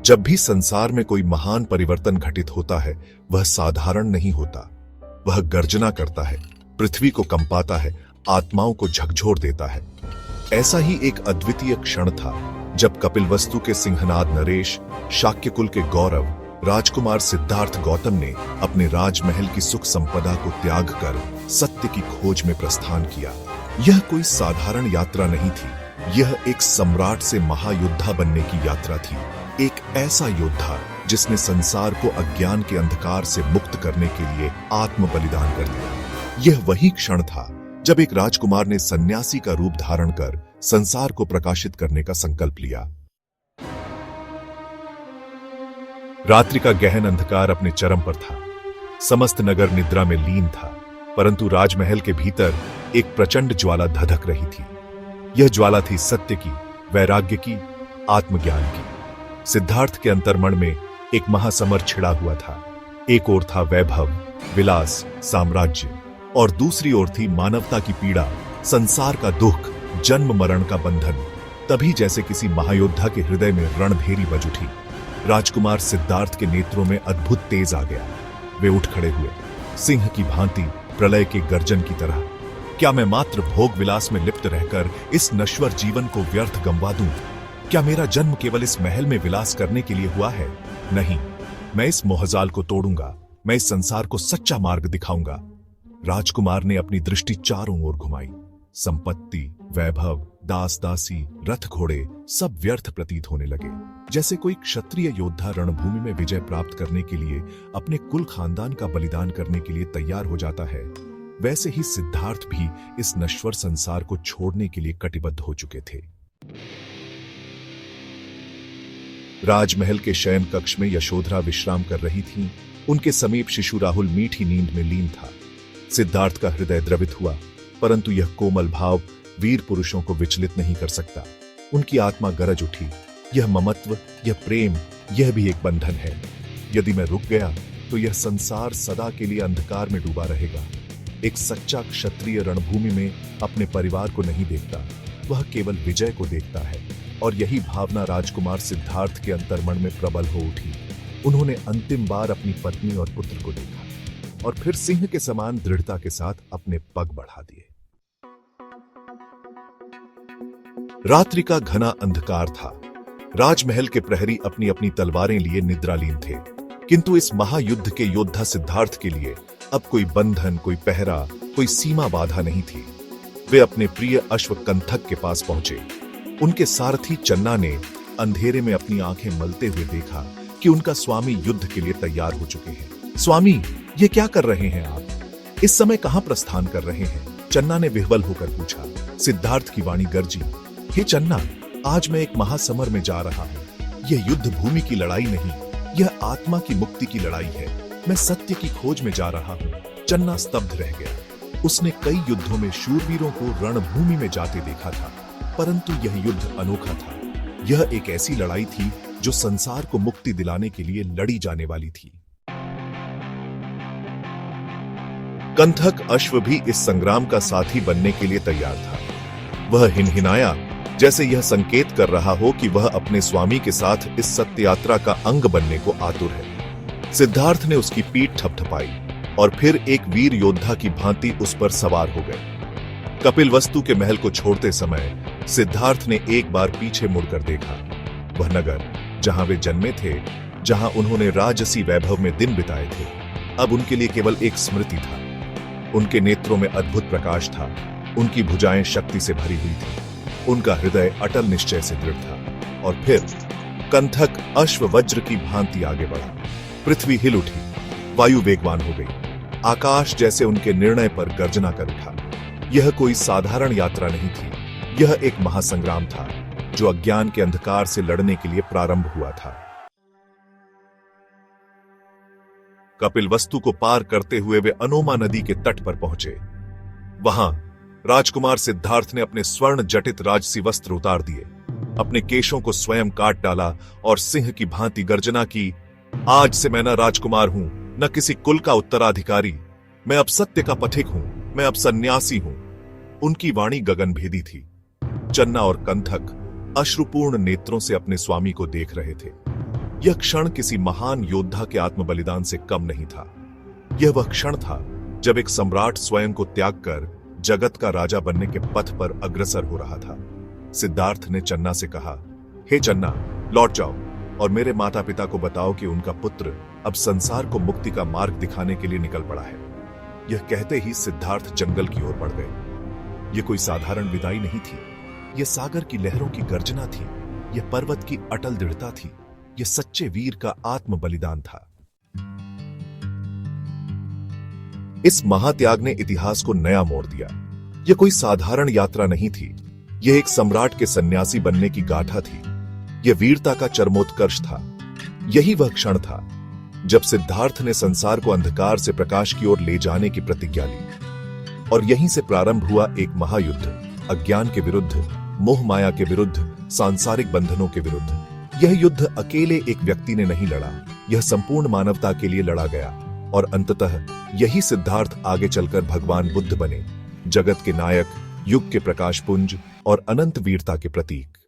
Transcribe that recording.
जब भी संसार में कोई महान परिवर्तन घटित होता है, वह साधारण नहीं होता। वह गर्जना करता है, पृथ्वी को कंपाता है, आत्माओं को झकझोर देता है। ऐसा ही एक अद्वितीय क्षण था जब कपिलवस्तु के सिंहनाद नरेश, शाक्य कुल के गौरव, राजकुमार सिद्धार्थ गौतम ने अपने राजमहल की सुख संपदा को त्याग कर सत्य की खोज में प्रस्थान किया। यह कोई साधारण यात्रा नहीं थी, यह एक सम्राट से महायोद्धा बनने की यात्रा थी। एक ऐसा योद्धा जिसने संसार को अज्ञान के अंधकार से मुक्त करने के लिए आत्म बलिदान कर दिया। यह वही क्षण था जब एक राजकुमार ने सन्यासी का रूप धारण कर संसार को प्रकाशित करने का संकल्प लिया। रात्रि का गहन अंधकार अपने चरम पर था। समस्त नगर निद्रा में लीन था, परंतु राजमहल के भीतर एक प्रचंड ज्वाला धधक रही थी। यह ज्वाला थी सत्य की, वैराग्य की, आत्मज्ञान की। सिद्धार्थ के अंतर्मन में एक महासमर छिड़ा हुआ था। एक ओर था वैभव, विलास, साम्राज्य, और दूसरी ओर थी मानवता की पीड़ा, संसार का दुख, जन्म मरण का बंधन। तभी जैसे किसी महायोद्धा के हृदय में रणभेरी बज उठी। राजकुमार सिद्धार्थ के नेत्रों में अद्भुत तेज आ गया। वे उठ खड़े हुए, सिंह की भांति, प्रलय के गर्जन की तरह। क्या मैं मात्र भोग विलास में लिप्त रहकर इस नश्वर जीवन को व्यर्थ गंवा दूं? क्या मेरा जन्म केवल इस महल में विलास करने के लिए हुआ है? नहीं, मैं इस मोहजाल को तोड़ूंगा, मैं इस संसार को सच्चा मार्ग दिखाऊंगा। राजकुमार ने अपनी दृष्टि चारों ओर घुमाई। संपत्ति, वैभव, दास दासी, रथ घोड़े सब व्यर्थ प्रतीत होने लगे। जैसे कोई क्षत्रिय योद्धा रणभूमि में विजय प्राप्त करने के लिए अपने कुल खानदान का बलिदान करने के लिए तैयार हो जाता है, वैसे ही सिद्धार्थ भी इस नश्वर संसार को छोड़ने के लिए कटिबद्ध हो चुके थे। राजमहल के शयन कक्ष में यशोधरा विश्राम कर रही थीं। उनके समीप शिशु राहुल मीठी नींद में लीन था। सिद्धार्थ का हृदय द्रवित हुआ, परंतु यह कोमल भाव वीर पुरुषों को विचलित नहीं कर सकता। उनकी आत्मा गरज उठी। यह ममत्व, यह प्रेम, यह भी एक बंधन है। यदि मैं रुक गया तो यह संसार सदा के लिए अंधकार में डूबा रहेगा। एक सच्चा क्षत्रिय रणभूमि में अपने परिवार को नहीं देखता, वह केवल विजय को देखता है। और यही भावना राजकुमार सिद्धार्थ के अंतर्मन में प्रबल हो उठी। उन्होंने अंतिम बार अपनी पत्नी और पुत्र को देखा और फिर सिंह के समान दृढ़ता के साथ अपने पग बढ़ा दिए। रात्रि का घना अंधकार था। राजमहल के प्रहरी अपनी अपनी तलवारें लिए निद्रालीन थे, किंतु इस महायुद्ध के योद्धा सिद्धार्थ के लिए अब कोई बंधन, कोई पहरा, कोई सीमा बाधा नहीं थी। वे अपने प्रिय अश्व कंथक के पास पहुंचे। उनके सारथी चन्ना ने अंधेरे में अपनी आंखें मलते हुए देखा कि उनका स्वामी युद्ध के लिए तैयार हो चुके हैं। स्वामी, ये क्या कर रहे हैं आप? इस समय कहां प्रस्थान कर रहे हैं? चन्ना ने विह्वल होकर पूछा। सिद्धार्थ की वाणी गरजी, हे चन्ना, आज मैं एक महासमर में जा रहा हूं। यह युद्ध भूमि की लड़ाई नहीं, यह आत्मा की मुक्ति की लड़ाई है। मैं सत्य की खोज में जा रहा हूं। चन्ना स्तब्ध रह गया। उसने कई युद्धों में शूरवीरों को रणभूमि में जाते देखा था, परंतु यह युद्ध अनोखा था। यह एक ऐसी लड़ाई थी जो संसार को मुक्ति दिलाने के लिए लड़ी जाने वाली थी। कंथक अश्व भी इस संग्राम का साथी बनने के लिए तैयार था। वह हिनहिनाया, जैसे यह संकेत कर रहा हो कि वह अपने स्वामी के साथ इस सत्य यात्रा का अंग बनने को आतुर है। सिद्धार्थ ने उसकी पीठ थपथपाई और फिर एक वीर योद्धा की भांति उस पर सवार हो गए। कपिलवस्तु के महल को छोड़ते समय सिद्धार्थ ने एक बार पीछे मुड़कर देखा। वह नगर जहां वे जन्मे थे, जहां उन्होंने राजसी वैभव में दिन बिताए थे, अब उनके लिए केवल एक स्मृति था। उनके नेत्रों में अद्भुत प्रकाश था। उनकी भुजाएं शक्ति से भरी हुई थी। उनका हृदय अटल निश्चय से दृढ़ था। और फिर कंथक अश्व वज्र की भांति आगे बढ़ा। पृथ्वी हिल उठी, वायु वेगवान हो गई। आकाश जैसे उनके निर्णय पर गर्जना कर उठा। यह कोई साधारण यात्रा नहीं थी, यह एक महासंग्राम था जो अज्ञान के अंधकार से लड़ने के लिए प्रारंभ हुआ था। कपिलवस्तु को पार करते हुए वे अनोमा नदी के तट पर पहुंचे। वहां राजकुमार सिद्धार्थ ने अपने स्वर्ण जटित राजसी वस्त्र उतार दिए, अपने केशों को स्वयं काट डाला और सिंह की भांति गर्जना की, आज से मैं न राजकुमार हूं, न किसी कुल का उत्तराधिकारी। मैं अब सत्य का पथिक हूं, मैं अब सन्यासी हूं। उनकी वाणी गगनभेदी थी। चन्ना और कंथक अश्रुपूर्ण नेत्रों से अपने स्वामी को देख रहे थे। यह क्षण किसी महान योद्धा के आत्म बलिदान से कम नहीं था। यह वह क्षण था जब एक सम्राट स्वयं को त्याग कर जगत का राजा बनने के पथ पर अग्रसर हो रहा था। सिद्धार्थ ने चन्ना से कहा, हे चन्ना, लौट जाओ और मेरे माता पिता को बताओ कि उनका पुत्र अब संसार को मुक्ति का मार्ग दिखाने के लिए निकल पड़ा है। यह कहते ही सिद्धार्थ जंगल की ओर बढ़ गए। यह कोई साधारण विदाई नहीं थी। यह सागर की लहरों की गर्जना थी। यह पर्वत की अटल दृढ़ता थी। यह सच्चे वीर का आत्म बलिदान था। इस महात्याग ने इतिहास को नया मोड़ दिया। यह कोई साधारण यात्रा नहीं थी। यह एक सम्राट के सन्यासी बनने की गाथा थी। यह वीरता का चरमोत्कर्ष था। यही वह क्षण था जब सिद्धार्थ ने संसार को अंधकार से प्रकाश की ओर ले जाने की प्रतिज्ञा ली। और यहीं से प्रारंभ हुआ एक महायुद्ध, अज्ञान के विरुद्ध, मोह माया के विरुद्ध, सांसारिक बंधनों के विरुद्ध। यह युद्ध अकेले एक व्यक्ति ने नहीं लड़ा, यह संपूर्ण मानवता के लिए लड़ा गया। और अंततः यही सिद्धार्थ आगे चलकर भगवान बुद्ध बने, जगत के नायक, युग के प्रकाशपुंज और अनंत वीरता के प्रतीक।